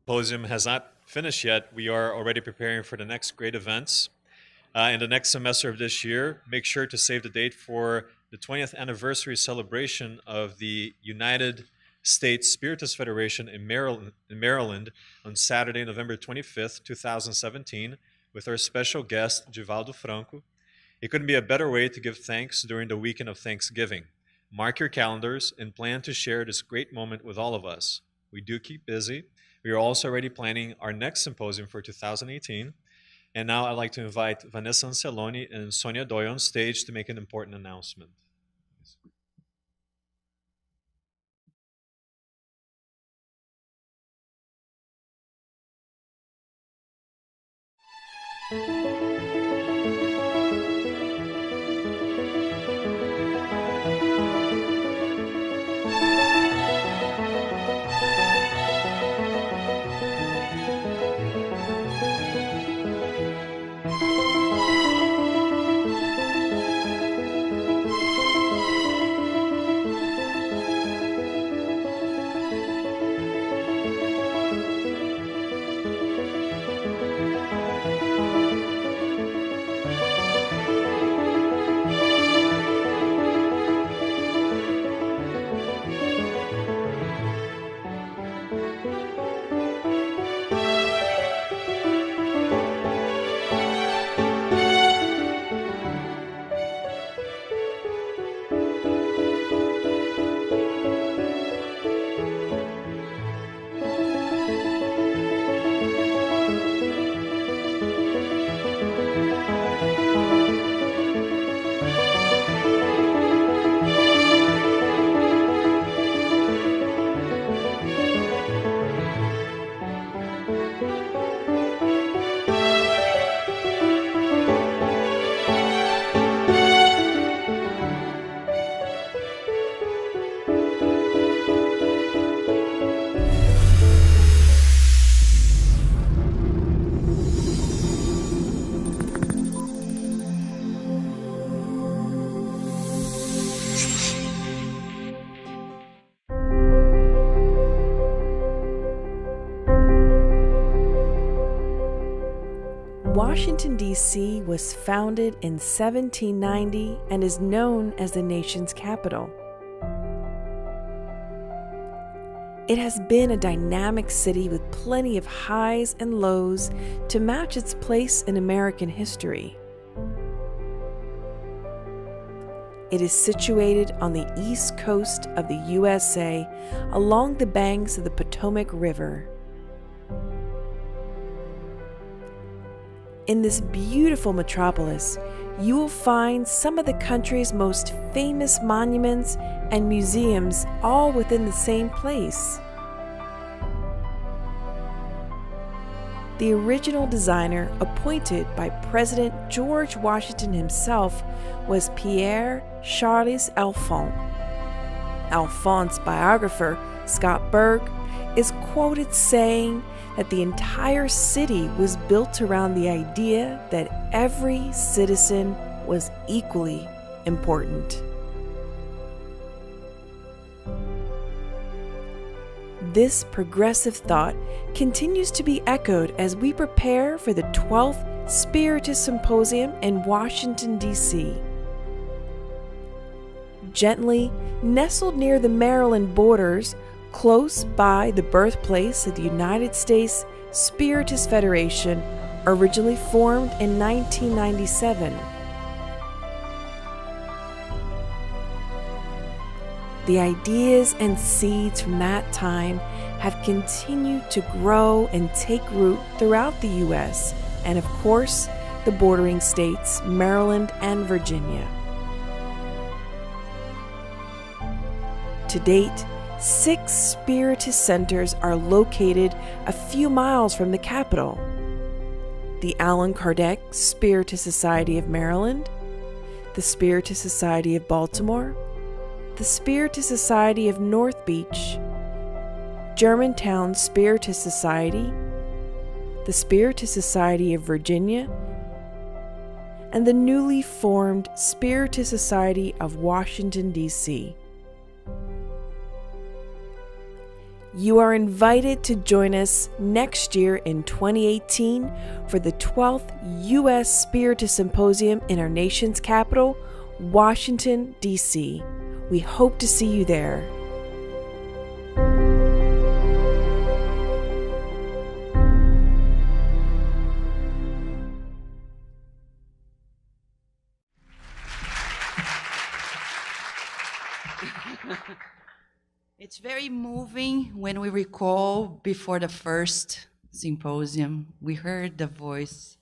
Symposium has not finished yet. We are already preparing for the next great events. In the next semester of this year, make sure to save the date for the 20th anniversary celebration of the United States Spiritist Federation in Maryland on Saturday, November 25th, 2017, with our special guest, Givaldo Franco. It couldn't be a better way to give thanks during the weekend of Thanksgiving. Mark your calendars and plan to share this great moment with all of us. We do keep busy. We are also already planning our next symposium for 2018. And now I'd like to invite Vanessa Anceloni and Sonia Doy on stage to make an important announcement. Washington, D.C. was founded in 1790 and is known as the nation's capital. It has been a dynamic city with plenty of highs and lows to match its place in American history. It is situated on the east coast of the USA, along the banks of the Potomac River. In this beautiful metropolis, you will find some of the country's most famous monuments and museums all within the same place. The original designer appointed by President George Washington himself was Pierre Charles Alphonse. Alphonse's biographer, Scott Berg, is quoted saying that the entire city was built around the idea that every citizen was equally important. This progressive thought continues to be echoed as we prepare for the 12th Spiritist Symposium in Washington, D.C. Gently nestled near the Maryland borders, close by the birthplace of the United States Spiritist Federation, originally formed in 1997. The ideas and seeds from that time have continued to grow and take root throughout the U.S. and, of course, the bordering states, Maryland and Virginia. To date, 6 Spiritist centers are located a few miles from the capital: the Allan Kardec Spiritist Society of Maryland, the Spiritist Society of Baltimore, the Spiritist Society of North Beach, Germantown Spiritist Society, the Spiritist Society of Virginia, and the newly formed Spiritist Society of Washington, D.C. You are invited to join us next year in 2018 for the 12th U.S. Spiritist Symposium in our nation's capital, Washington, D.C. We hope to see you there. It's very moving when we recall before the first symposium, we heard the voice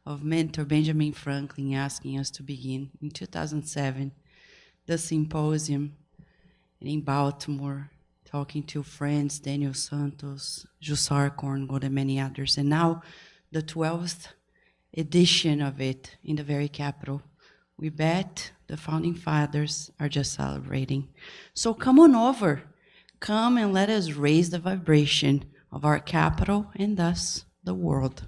of Mentor Benjamin Franklin asking us to begin in 2007, the symposium in Baltimore, talking to friends, Daniel Santos, Jussara, Korngold, and many others. And now the 12th edition of it in the very capital. We bet the founding fathers are just celebrating. So come on over. Come and let us raise the vibration of our capital and thus the world.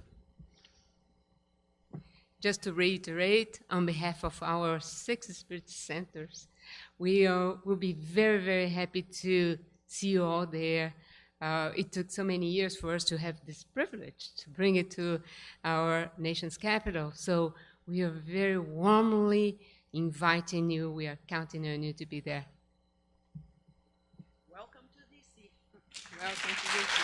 Just to reiterate, on behalf of our 6 Spirit Centers, we will be very, very happy to see you all there. It took so many years for us to have this privilege to bring it to our nation's capital. So we are very warmly inviting you. We are counting on you to be there. Welcome to DC. Welcome to DC.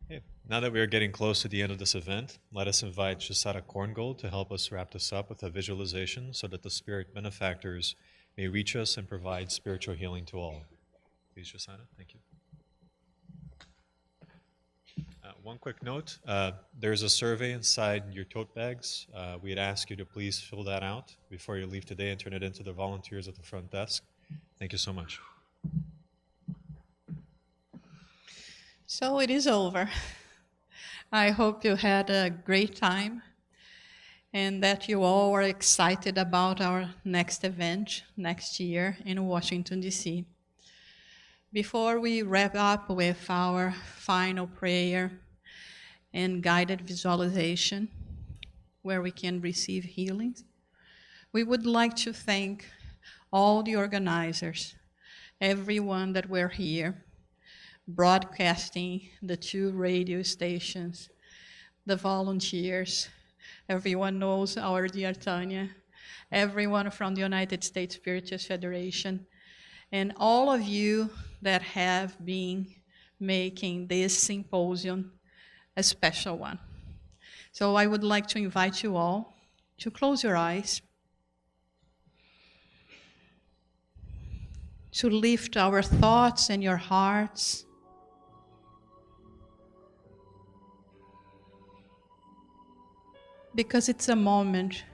Okay. Now that we are getting close to the end of this event, let us invite Jussara Korngold to help us wrap this up with a visualization so that the spirit benefactors may reach us and provide spiritual healing to all. Please, Jussara. Thank you. One quick note, there's a survey inside your tote bags. We'd ask you to please fill that out before you leave today and turn it into the volunteers at the front desk. Thank you so much. So it is over. I hope you had a great time and that you all are excited about our next event next year in Washington, D.C. Before we wrap up with our final prayer and guided visualization, where we can receive healing, we would like to thank all the organizers, everyone that were here, broadcasting the 2 radio stations, the volunteers, everyone knows our dear Tanya, everyone from the United States Spiritist Federation, and all of you that have been making this symposium a special one. So I would like to invite you all to close your eyes, to lift our thoughts and your hearts because it's a moment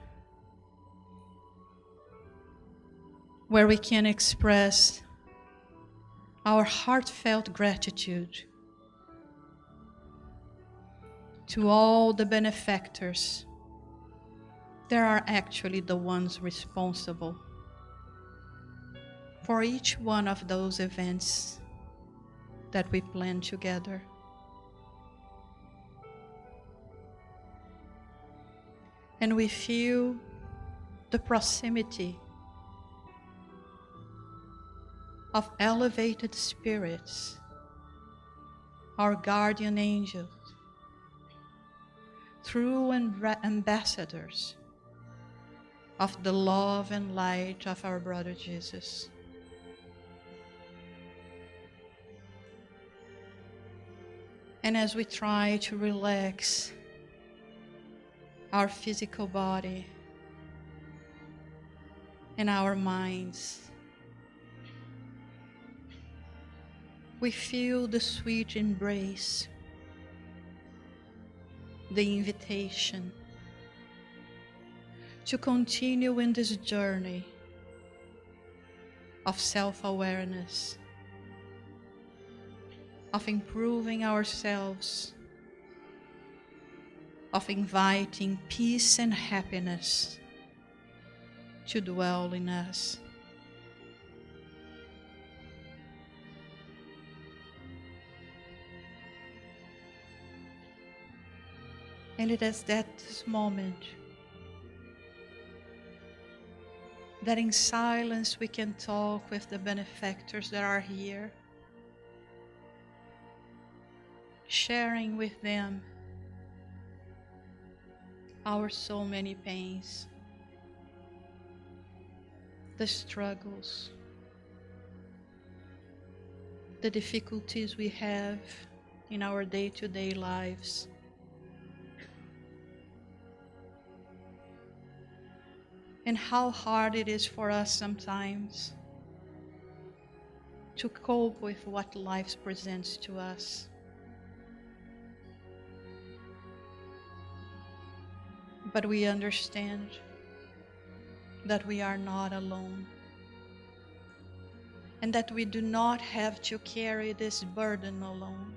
where we can express our heartfelt gratitude to all the benefactors. They are actually the ones responsible for each one of those events that we plan together. And we feel the proximity of elevated spirits, our guardian angels, true ambassadors of the love and light of our brother Jesus. And as we try to relax our physical body and our minds, we feel the sweet embrace, the invitation to continue in this journey of self-awareness, of improving ourselves, of inviting peace and happiness to dwell in us. And it is at this moment that in silence we can talk with the benefactors that are here, sharing with them our so many pains, the struggles, the difficulties we have in our day-to-day lives. And how hard it is for us sometimes to cope with what life presents to us. But we understand that we are not alone, and that we do not have to carry this burden alone.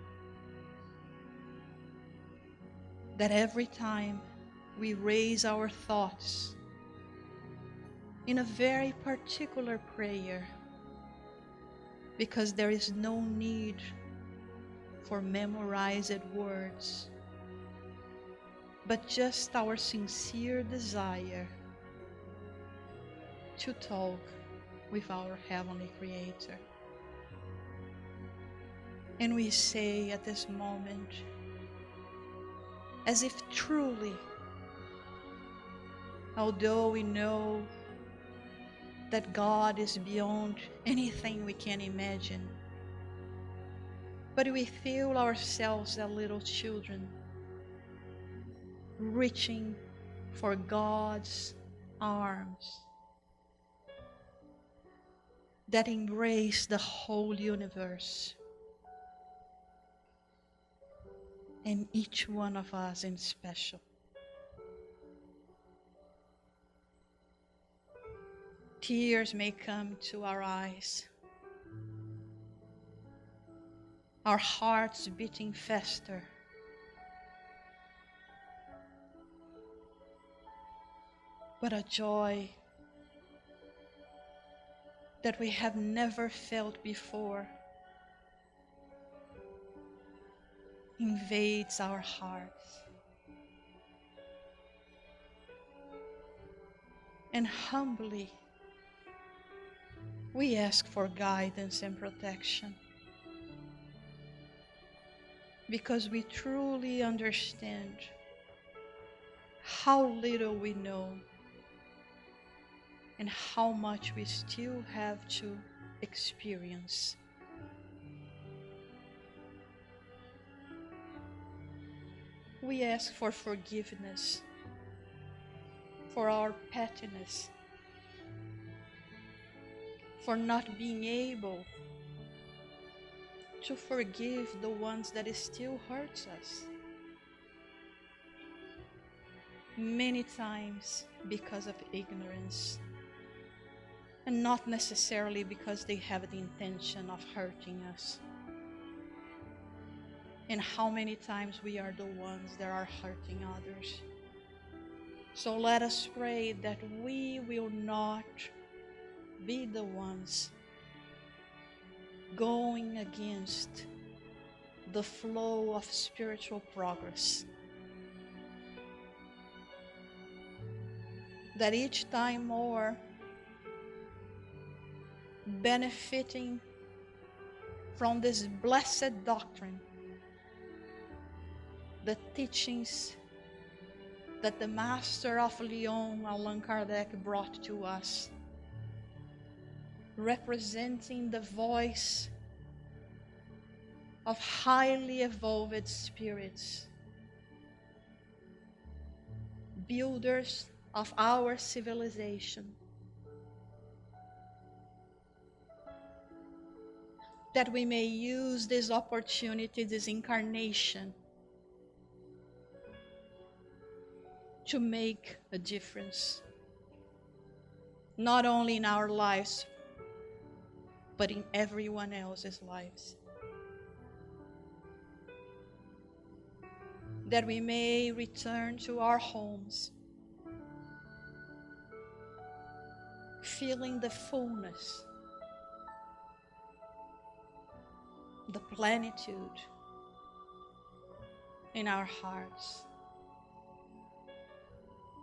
That every time we raise our thoughts in a very particular prayer, because there is no need for memorized words, but just our sincere desire to talk with our Heavenly Creator. And we say at this moment, as if truly, although we know that God is beyond anything we can imagine, but we feel ourselves as little children reaching for God's arms that embrace the whole universe, and each one of us in special. Tears may come to our eyes, our hearts beating faster, but a joy that we have never felt before invades our hearts. And humbly, we ask for guidance and protection, because we truly understand how little we know and how much we still have to experience. We ask for forgiveness for our pettiness, for not being able to forgive the ones that still hurts us. Many times because of ignorance, and not necessarily because they have the intention of hurting us. And how many times we are the ones that are hurting others. So let us pray that we will not be the ones going against the flow of spiritual progress. That each time more, benefiting from this blessed doctrine, the teachings that the Master of Lyon, Allan Kardec, brought to us, representing the voice of highly evolved spirits, builders of our civilization, that we may use this opportunity, this incarnation, to make a difference, not only in our lives, but in everyone else's lives. That we may return to our homes, feeling the fullness, the plenitude in our hearts,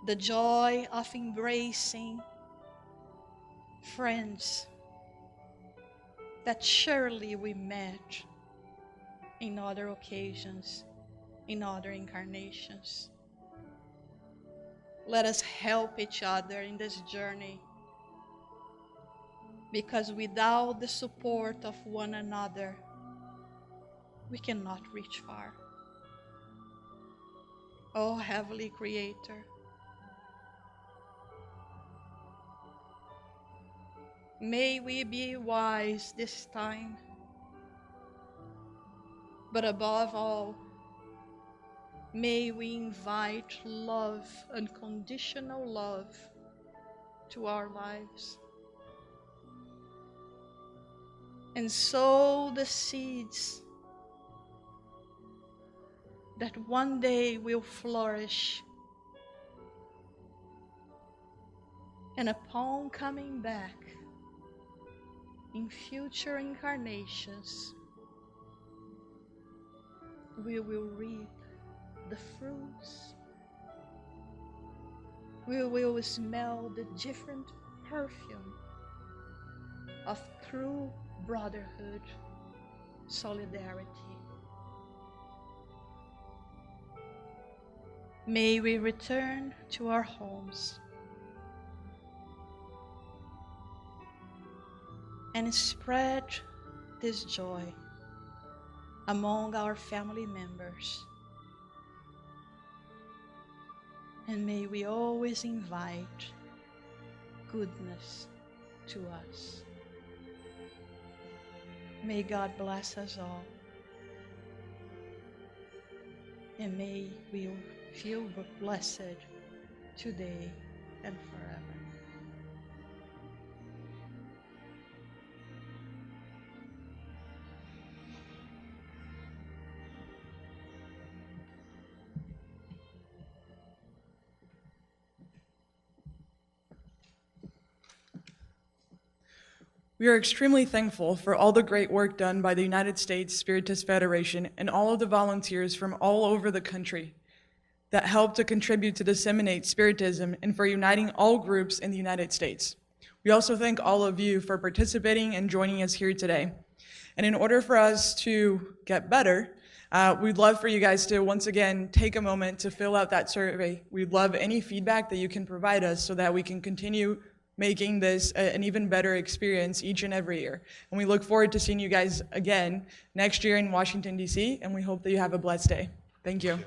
the joy of embracing friends that surely we met in other occasions, in other incarnations. Let us help each other in this journey, because without the support of one another, we cannot reach far. Oh, Heavenly Creator, may we be wise this time, but above all, may we invite love, unconditional love, to our lives, and sow the seeds that one day will flourish, and upon coming back in future incarnations, we will reap the fruits. We will smell the different perfume of true brotherhood, solidarity. May we return to our homes and spread this joy among our family members. And may we always invite goodness to us. May God bless us all. And may we feel blessed today and forever. We are extremely thankful for all the great work done by the United States Spiritist Federation and all of the volunteers from all over the country that help to contribute to disseminate Spiritism and for uniting all groups in the United States. We also thank all of you for participating and joining us here today. And in order for us to get better, we'd love for you guys to once again take a moment to fill out that survey. We'd love any feedback that you can provide us so that we can continue making this an even better experience each and every year. And we look forward to seeing you guys again next year in Washington, D.C., and we hope that you have a blessed day. Thank you.